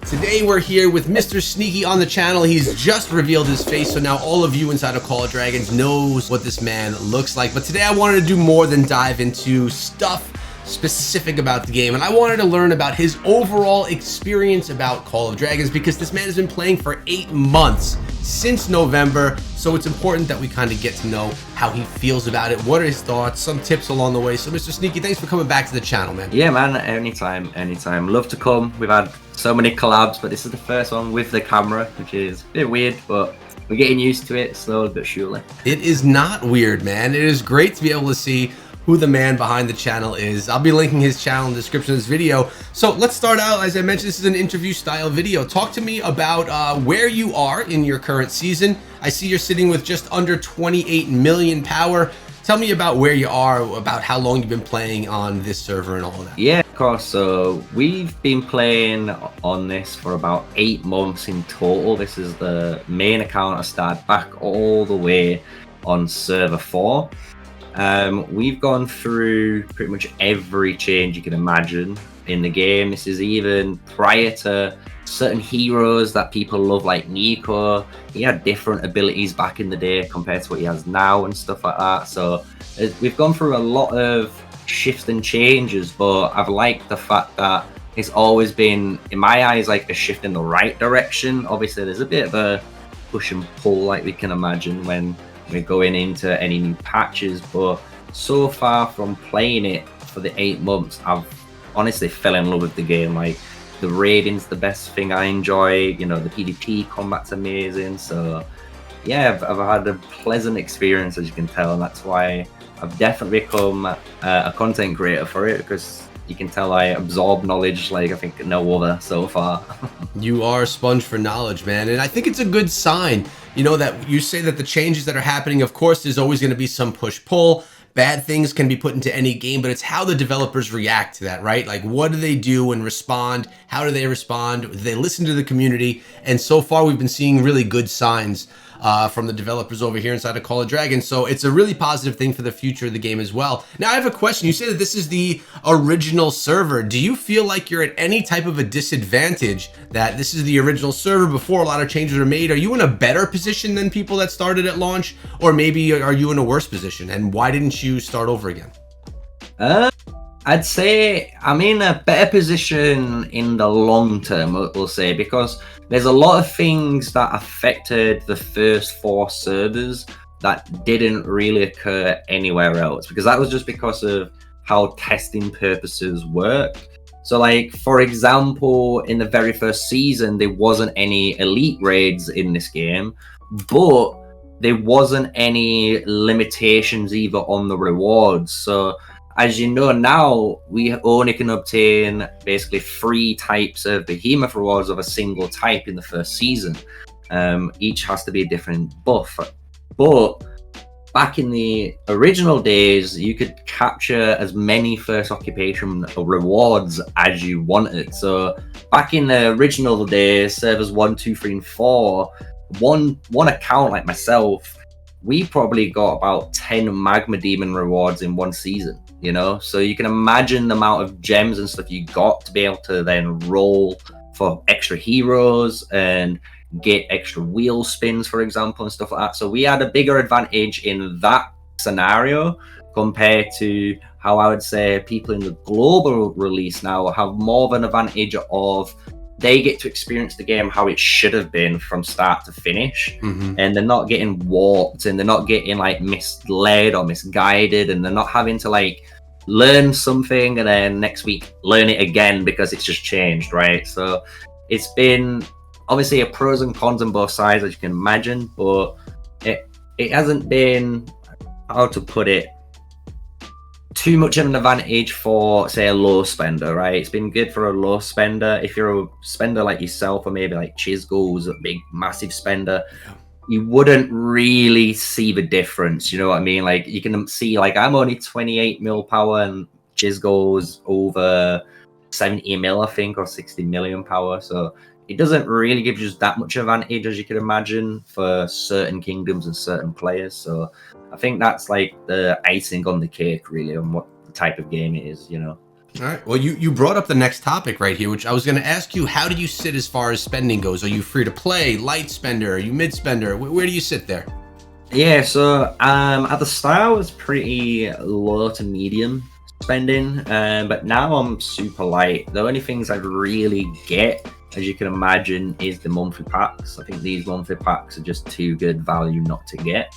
Today we're here with Mr. Sneaky on the channel. He's just revealed his face, so now all of you inside of Call of Dragons knows what this man looks like. But today I wanted to do more than dive into stuff specific about the game, and I wanted to learn about his overall experience about Call of Dragons, because this man has been playing for 8 months, since November, so it's important that we kind of get to know how he feels about it, what are his thoughts, some tips along the way. So Mr. Sneaky, thanks for coming back to the channel, man. Yeah, man, anytime. Love to come. We've had so many collabs, but this is the first one with the camera, which is a bit weird, but we're getting used to it slowly but surely. It is not weird, man. It is great to be able to see who the man behind the channel is. I'll be linking his channel in the description of this video. So let's start out. As I mentioned, this is an interview style video. Talk to me about where you are in your current season. I see you're sitting with just under 28 million power. Tell me about where you are, about how long you've been playing on this server and all of that. Yeah, of course. So we've been playing on this for about 8 months in total. This is the main account I started back all the way on server 4. We've gone through pretty much every change you can imagine in the game. This is even prior to certain heroes that people love, like Nico. He had different abilities back in the day compared to what he has now and stuff like that. So we've gone through a lot of shifts and changes, but I've liked the fact that it's always been, in my eyes, like a shift in the right direction. Obviously, there's a bit of a push and pull, like we can imagine when we're going into any new patches, but so far from playing it for the 8 months, I've honestly fell in love with the game. Like, the raiding's the best thing I enjoy, you know, the PvP combat's amazing. So yeah, I've had a pleasant experience, as you can tell, and that's why I've definitely become a content creator for it, because you can tell I absorb knowledge like I think no other so far. You are a sponge for knowledge, man, and I think it's a good sign, you know, that you say that the changes that are happening, of course, there's always going to be some push-pull. Bad things can be put into any game, but it's how the developers react to that, right? Like, what do they do and respond? How do they respond? Do they listen to the community? And so far, we've been seeing really good signs from the developers over here inside of Call of Dragons. So it's a really positive thing for the future of the game as well. Now, I have a question. You say that this is the original server. Do you feel like you're at any type of a disadvantage that this is the original server before a lot of changes are made? Are you in a better position than people that started at launch? Or maybe are you in a worse position? And why didn't you start over again? I'd say I'm in a better position in the long term, we'll say, because there's a lot of things that affected the first 4 servers that didn't really occur anywhere else, because that was just because of how testing purposes work. So, like, for example, in the very first season, there wasn't any elite raids in this game, but there wasn't any limitations either on the rewards. So as you know now, we only can obtain basically 3 types of behemoth rewards of a single type in the first season. Each has to be a different buff. But back in the original days, you could capture as many first occupation rewards as you wanted. So back in the original days, servers 1, 2, 3, and 4, one account like myself, we probably got about 10 magma demon rewards in 1 season, you know? So you can imagine the amount of gems and stuff you got to be able to then roll for extra heroes and get extra wheel spins, for example, and stuff like that. So we had a bigger advantage in that scenario compared to how I would say people in the global release now have more of an advantage of they get to experience the game how it should have been from start to finish. And they're not getting warped, and they're not getting like misled or misguided, and they're not having to like learn something and then next week learn it again because it's just changed, right? So it's been obviously a pros and cons on both sides, as you can imagine, but it hasn't been, how to put it, too much of an advantage for, say, a low spender, right? It's been good for a low spender. If you're a spender like yourself, or maybe like Chisgo, who's a big, massive spender, you wouldn't really see the difference, you know what I mean? Like, you can see, like, I'm only 28 mil power, and Chisgo's over 70 mil, I think, or 60 million power, so it doesn't really give you that much advantage, as you can imagine, for certain kingdoms and certain players. So I think that's like the icing on the cake, really, on what the type of game it is, you know. All right. Well, you brought up the next topic right here, which I was going to ask you. How do you sit as far as spending goes? Are you free to play, light spender? Are you mid spender? Where do you sit there? Yeah, so at the start I was pretty low to medium spending, but now I'm super light. The only things I really get, as you can imagine, is the monthly packs. I think these monthly packs are just too good value not to get.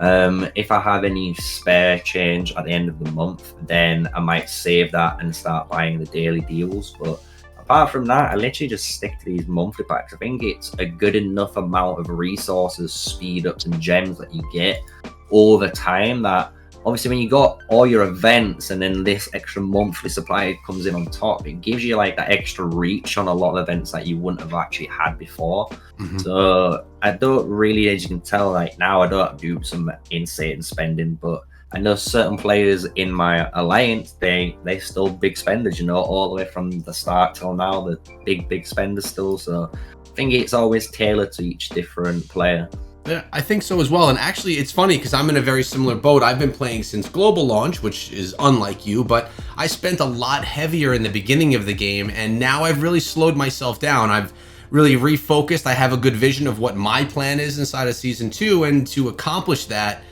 If I have any spare change at the end of the month, then I might save that and start buying the daily deals. But apart from that, I literally just stick to these monthly packs. I think it's a good enough amount of resources, speed ups, and gems that you get over time that obviously when you got all your events and then this extra monthly supply comes in on top, it gives you like that extra reach on a lot of events that you wouldn't have actually had before. Mhm. So I don't really, as you can tell, like now I don't do some insane spending, but I know certain players in my alliance, they still big spenders, you know, all the way from the start till now, the big spenders still. So I think it's always tailored to each different player. Yeah, I think so as well. And actually, it's funny because I'm in a very similar boat. I've been playing since global launch, which is unlike you, but I spent a lot heavier in the beginning of the game, and now I've really slowed myself down. I've really refocused. I have a good vision of what my plan is inside of season 2, and to accomplish that,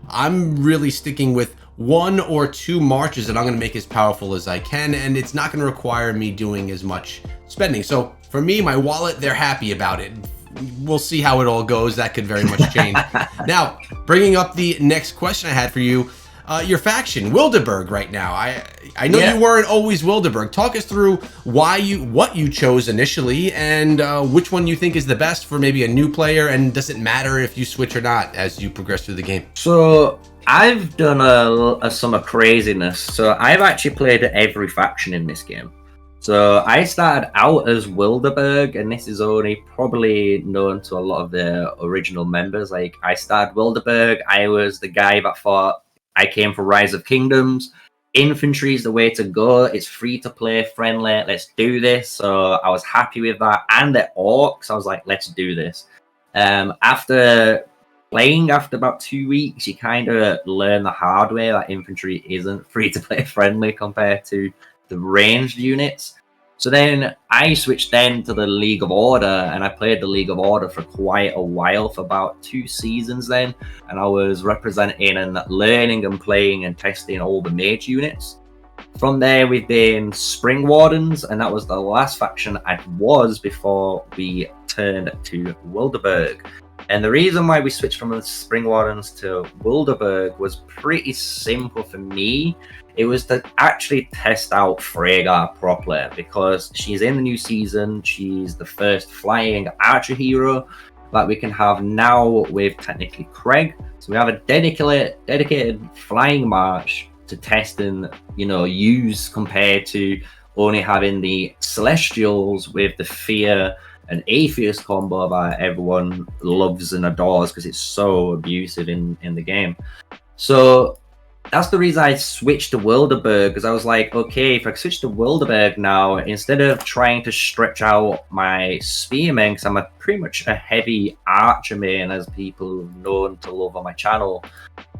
I'm really sticking with 1 or 2 marches that I'm going to make as powerful as I can, and it's not going to require me doing as much spending. So for me, my wallet, they're happy about it. We'll see how it all goes. That could very much change. Now, bringing up the next question I had for you, your faction, Wildeburg, right now. I know you weren't always Wildeburg. Talk us through what you chose initially, and which one you think is the best for maybe a new player, and does it matter if you switch or not as you progress through the game? So I've done a summer craziness. So I've actually played every faction in this game. So I started out as Wildeburg, and this is only probably known to a lot of the original members. Like I started Wildeburg, I was the guy that thought I came for Rise of Kingdoms. Infantry is the way to go. It's free to play, friendly. Let's do this. So I was happy with that. And the orcs, I was like, let's do this. After playing, after about 2 weeks, you kind of learn the hard way that infantry isn't free to play friendly compared to the ranged units. So then I switched then to the League of Order, and I played the League of Order for quite a while, for about 2 seasons then, and I was representing and learning and playing and testing all the mage units. From there we've been Spring Wardens, and that was the last faction I was before we turned to Wildeburg. And the reason why we switched from the Spring Wardens to Wildeburg was pretty simple for me. It was to actually test out Freyga properly, because she's in the new season. She's the first flying archer hero that we can have now with technically Craig. So we have a dedicated flying march to test and, you know, use compared to only having the Celestials with the Fear and Atheist combo that everyone loves and adores because it's so abusive in the game. So that's the reason I switched to Wildeburg, because I was like, okay, if I switch to Wildeburg now, instead of trying to stretch out my spearmen, because I'm pretty much a heavy archer main, as people have known to love on my channel,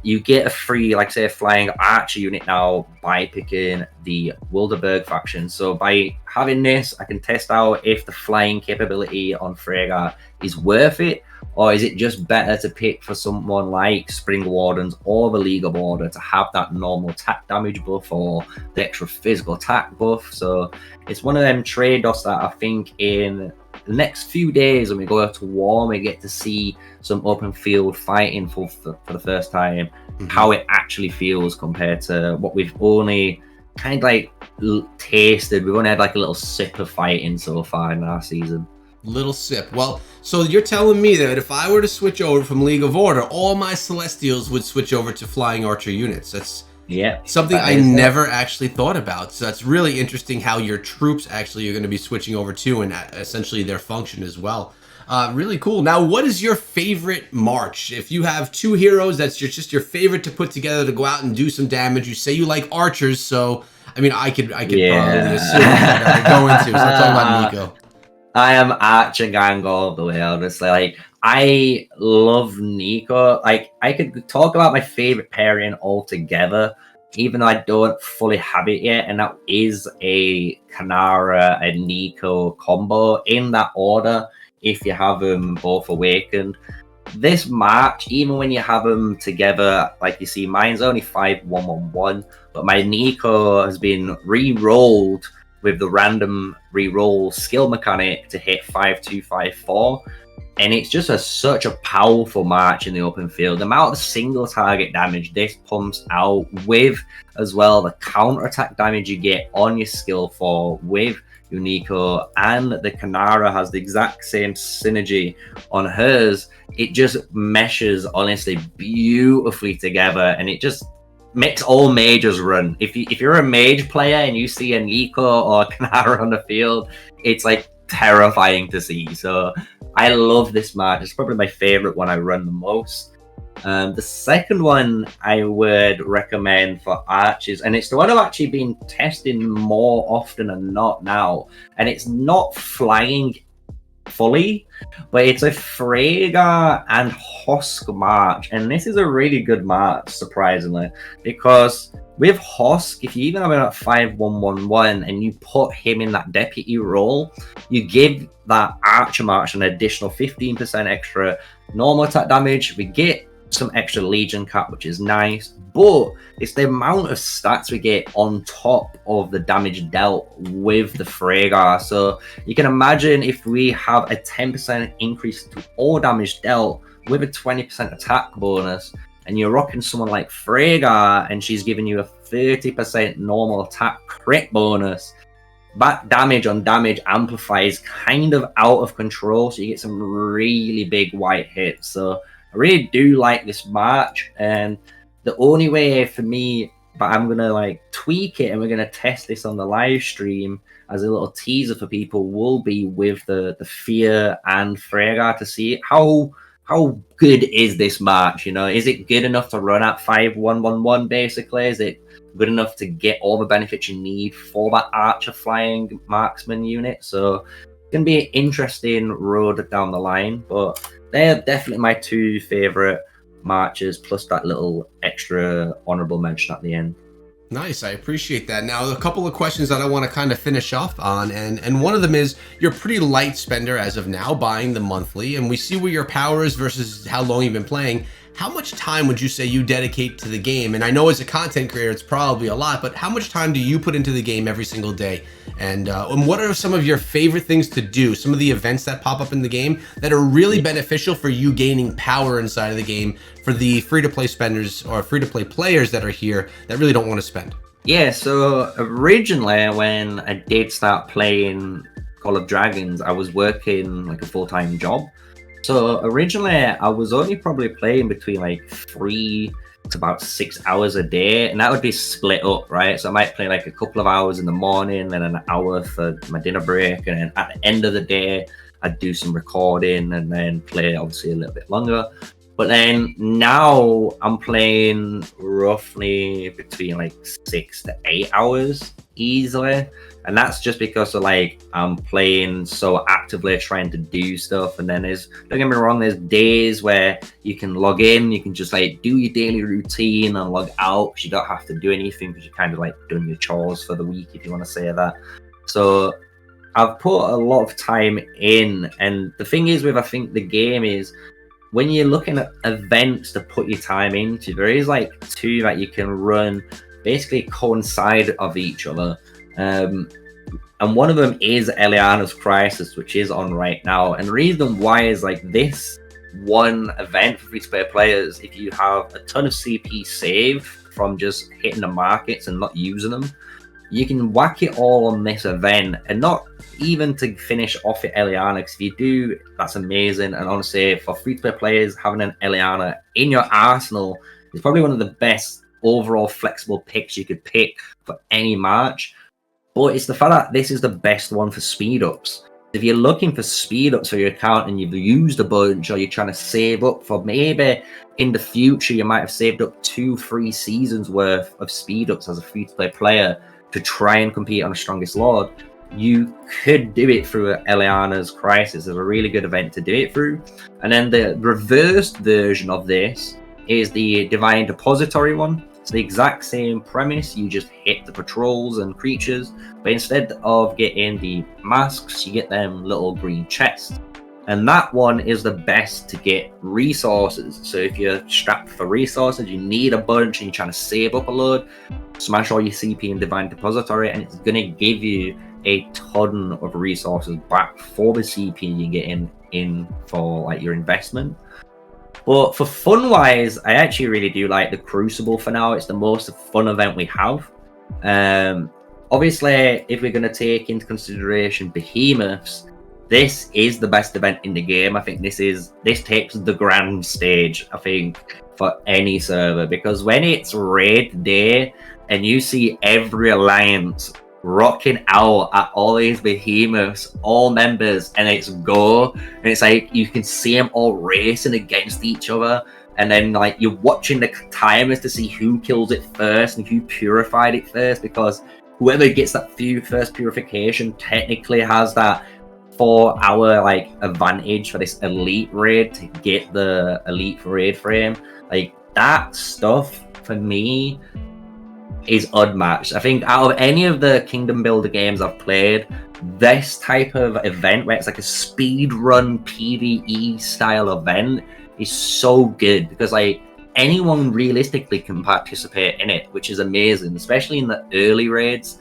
you get a free, like say, a flying archer unit now by picking the Wildeburg faction. So by having this, I can test out if the flying capability on Freyga is worth it, or is it just better to pick for someone like Spring Wardens or the League of Order to have that normal attack damage buff or the extra physical attack buff. So it's one of them trade-offs that I think in the next few days when we go to war, we get to see some open field fighting for the first time, how it actually feels compared to what we've only kind of like tasted. We've only had like a little sip of fighting so far in our season. Little sip. Well, so you're telling me that if I were to switch over from League of Order, all my Celestials would switch over to Flying Archer units. That's something I never actually thought about. So that's really interesting how your troops actually are going to be switching over to, and essentially their function as well. Really cool. Now, what is your favorite march? If you have 2 heroes that's just your favorite to put together to go out and do some damage, you say you like archers, so I mean, I could probably assume that go into. So let's talk about Nico. I am Archer gang all the way, honestly. Like, I love Nico. Like, I could talk about my favorite pairing altogether, even though I don't fully have it yet, and that is a Kanara and Nico combo in that order if you have them both awakened. This March, even when you have them together, like you see, mine's only 5-1-1-1, but my Nico has been re-rolled with the random re-roll skill mechanic to hit 5-2-5-4. And it's just such a powerful march in the open field. The amount of single target damage this pumps out with, as well, the counter attack damage you get on your skill 4 with your Nico, and the Kanara has the exact same synergy on hers. It just meshes, honestly, beautifully together, and it just makes all mages run. If you're a mage player and you see a Nico or a Kanara on the field, it's like terrifying to see. So I love this march. It's probably my favorite one I run the most. The second one I would recommend for archers, and it's the one I've actually been testing more often than not now, and it's not flying fully, but it's a Freyga and Hosk march, and this is a really good march, surprisingly, because with Hosk, if you even have it at 5-1-1-1 and you put him in that deputy role, you give that archer march an additional 15% extra normal attack damage. We get some extra legion cap, which is nice, but it's the amount of stats we get on top of the damage dealt with the Freyga. So you can imagine if we have a 10% increase to all damage dealt with a 20% attack bonus, and you're rocking someone like Freyga and she's giving you a 30% normal attack crit bonus, that damage on damage amplifies kind of out of control, so you get some really big white hits. So I really do like this march, and the only way for me, but I'm gonna like tweak it and we're gonna test this on the live stream as a little teaser for people, will be with the Fear and Freyga to see how good is this march. You know, is it good enough to run at 5-1-1-1 basically? Is it good enough to get all the benefits you need for that archer flying marksman unit? So it's gonna be an interesting road down the line, but they're definitely my two favorite marches, plus that little extra honorable mention at the end. Nice, I appreciate that. Now, a couple of questions that I want to kind of finish off on, and one of them is, you're a pretty light spender as of now, buying the monthly, and we see where your power is versus how long you've been playing. How much time would you say you dedicate to the game? And I know as a content creator, it's probably a lot, but how much time do you put into the game every single day? And what are some of your favorite things to do? Some of the events that pop up in the game that are really beneficial for you gaining power inside of the game for the free-to-play spenders or free-to-play players that are here that really don't want to spend? Yeah, so originally when I did start playing Call of Dragons, I was working like a full-time job. So originally I was only probably playing between like 3 to about 6 hours a day, and that would be split up, right? So I might play like a couple of hours in the morning, then an hour for my dinner break, and then at the end of the day I'd do some recording and then play obviously a little bit longer. But then now I'm playing roughly between like 6 to 8 hours easily. And that's just because of like I'm playing so actively, trying to do stuff. And then don't get me wrong, there's days where you can log in, you can just like do your daily routine and log out because you don't have to do anything because you kind of like done your chores for the week, if you want to say that. So I've put a lot of time in, and the thing is with I think the game is, when you're looking at events to put your time into, there is like 2 that you can run basically coincide of each other. And one of them is Eliana's Crisis, which is on right now. And the reason why is like this one event for free-to-play players, if you have a ton of CP saved from just hitting the markets and not using them, you can whack it all on this event, and not even to finish off at Eliana, because if you do, that's amazing. And honestly, for free-to-play players, having an Eliana in your arsenal is probably one of the best overall flexible picks you could pick for any match. But it's the fact that this is the best one for speed ups. If you're looking for speed ups for your account and you've used a bunch, or you're trying to save up for maybe in the future, you might have saved up 2-3 seasons worth of speed ups as a free-to-play player to try and compete on the Strongest Lord, you could do it through Eliana's Crisis. It's a really good event to do it through. And then the reversed version of this is the Divine Depository one. It's the exact same premise. You just hit the patrols and creatures, but instead of getting the masks, you get them little green chests. And that one is the best to get resources. So if you're strapped for resources, you need a bunch and you're trying to save up a load, smash all your CP in Divine Depository, and it's going to give you a ton of resources back for the CP you're getting in for like your investment. But for fun wise, I actually really do like the Crucible for now. It's the most fun event we have. Obviously, if we're going to take into consideration behemoths, this is the best event in the game. I think this takes the grand stage, I think, for any server, because when it's raid day and you see every alliance rocking out at all these behemoths, all members, and it's go, and it's like you can see them all racing against each other, and then like you're watching the timers to see who kills it first and who purified it first, because whoever gets that first purification technically has that 4-hour like advantage for this elite raid to get the elite raid frame. Like that stuff for me is unmatched. I think out of any of the Kingdom Builder games I've played, this type of event where it's like a speed run PvE style event is so good, because like anyone realistically can participate in it, which is amazing, especially in the early raids.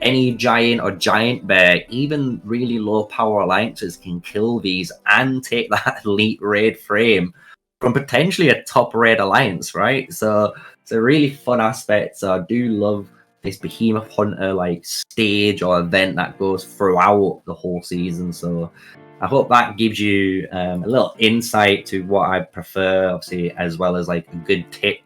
Any giant or giant bear, even really low power alliances can kill these and take that elite raid frame from potentially a top raid alliance, right? So it's a really fun aspect. So I do love this Behemoth Hunter like stage or event that goes throughout the whole season. So I hope that gives you a little insight to what I prefer, obviously, as well as like a good tip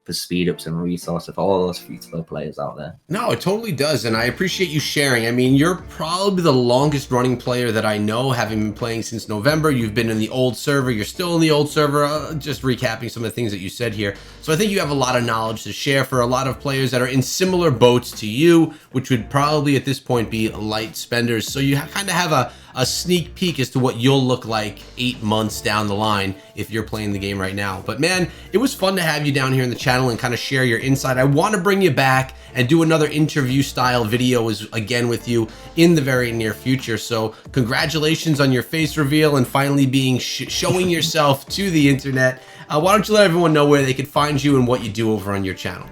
for speed ups and resources for all those free-to-play players out there. No, it totally does, and I appreciate you sharing. I mean, you're probably the longest running player that I know, having been playing since November. You've been in the old server, you're still in the old server, just recapping some of the things that you said here. So I think you have a lot of knowledge to share for a lot of players that are in similar boats to you, which would probably at this point be light spenders. So you kind of have a sneak peek as to what you'll look like 8 months down the line if you're playing the game right now. But man, it was fun to have you down here in the channel and kind of share your insight. I want to bring you back and do another interview style video again with you in the very near future. So congratulations on your face reveal and finally being showing yourself to the internet. Why don't you let everyone know where they could find you and what you do over on your channel?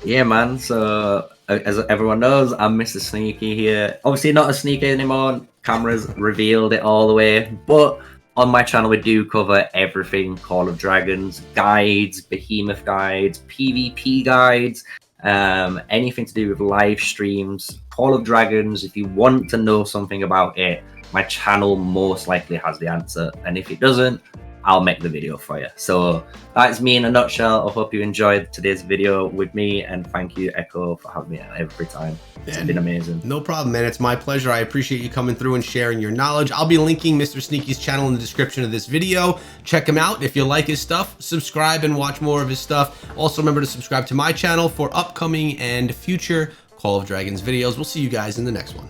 Yeah, man. So as everyone knows, I'm Mr. Sneaky here. Obviously not a sneaky anymore. Cameras revealed it all the way. But on my channel, we do cover everything Call of Dragons, guides, Behemoth guides, PvP guides, anything to do with live streams, Call of Dragons. If you want to know something about it, my channel most likely has the answer. And if it doesn't, I'll make the video for you. So that's me in a nutshell. I hope you enjoyed today's video with me, and thank you, Echo, for having me every time. It's been amazing. No problem, man. It's my pleasure. I appreciate you coming through and sharing your knowledge. I'll be linking Mr. Sneaky's channel in the description of this video. Check him out. If you like his stuff, subscribe and watch more of his stuff. Also remember to subscribe to my channel for upcoming and future Call of Dragons videos. We'll see you guys in the next one.